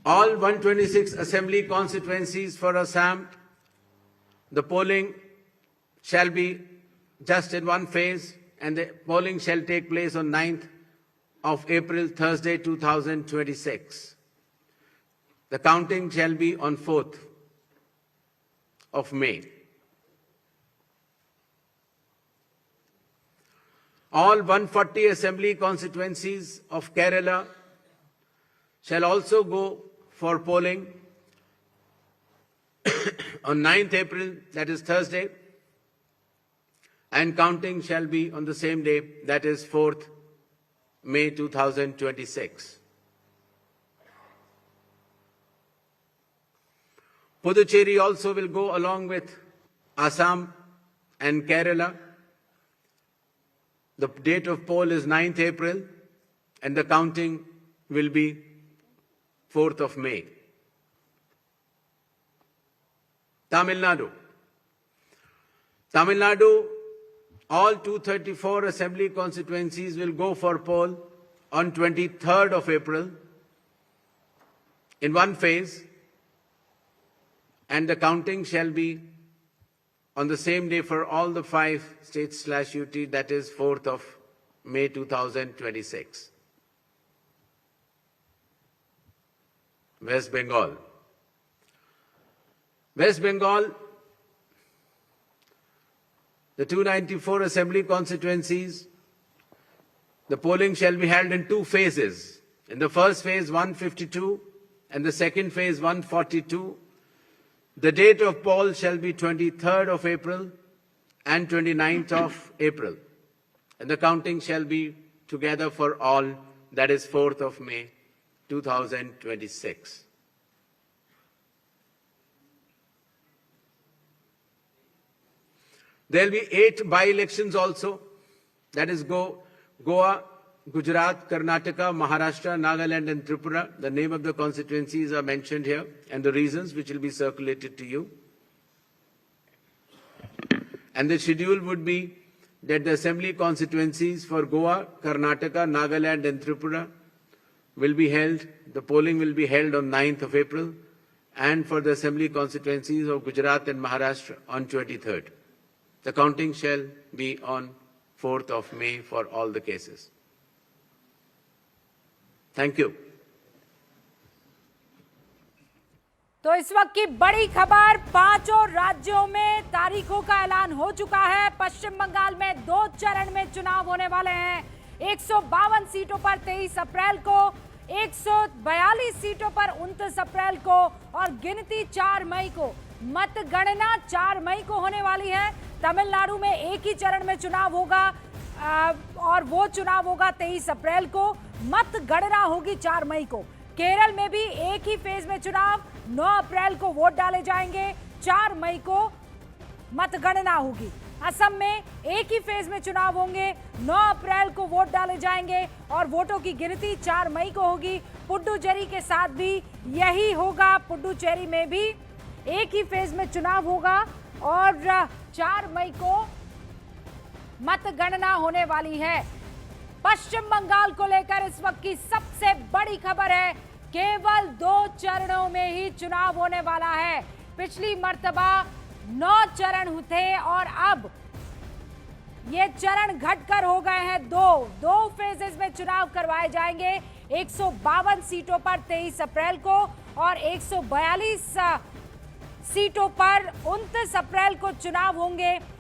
All 126 assembly constituencies for Assam, the polling shall be just in one phase, and the polling shall take place on 9th of April, Thursday, 2026. The counting shall be on 4th of May. All 140 assembly constituencies of Kerala shall also go for polling on 9th April, that is Thursday, and counting shall be on the same day, that is 4th May 2026. Puducherry also will go along with Assam and Kerala. The date of poll is 9th April and the counting will be 4th of May. Tamil Nadu. Tamil Nadu, all 234 assembly constituencies will go for poll on 23rd of April in one phase, and the counting shall be on the same day for all the 5 states/UT, that is 4th of May 2026. West Bengal. West Bengal, the 294 assembly constituencies, the polling shall be held in 2 phases. In the first phase, 152, and the second phase, 142. The date of poll shall be 23rd of April and 29th of April. And the counting shall be together for all, that is 4th of May 2026. There will be 8 by-elections also, that is Goa, Gujarat, Karnataka, Maharashtra, Nagaland and Tripura. The name of the constituencies are mentioned here and the reasons, which will be circulated to you. And the schedule would be that the assembly constituencies for Goa, Karnataka, Nagaland and Tripura will be held, the polling will be held on 9th of April, and for the assembly constituencies of Gujarat and Maharashtra on 23rd. The counting shall be on 4th of May for all the cases. Thank you. तो इस वक्त की बड़ी खबर, 5 राज्यों में तारीखों का ऐलान हो चुका है। पश्चिम बंगाल में 2 चरण में चुनाव होने वाले हैं। 152 सीटों पर 23 अप्रैल को, 142 सीटों पर 29 अप्रैल को और गिनती 4 मई को। मतगणना 4 मई को होने वाली है। तमिलनाडु में एक ही चरण में चुनाव होगा और वो चुनाव होगा 23 अप्रैल को। मतगणना होगी 4 मई को। केरल में भी एक ही फेज में चुनाव, 9 अप्रैल को वोट डाले जाएंगे, 4 मई को मतगणना होगी। असम में एक ही फेज में चुनाव होंगे, 9 अप्रैल को वोट डाले जाएंगे और वोटों की गिनती 4 मई को होगी। पुडुचेरी के साथ भी यही होगा। पुडुचेरी में भी एक ही फेज में चुनाव होगा और 4 मई को मतगणना होने वाली है। पश्चिम बंगाल को लेकर इस वक्त की सबसे बड़ी खबर है, केवल 2 चरणों में ही चुनाव होने वाला है। पिछली मर्तबा 9 चरण थे और अब ये चरण घटकर हो गए हैं 2 फेजेस में चुनाव करवाए जाएंगे। 152 सीटों पर 23 अप्रैल को और 142 सीटों पर 29 अप्रैल को चुनाव होंगे।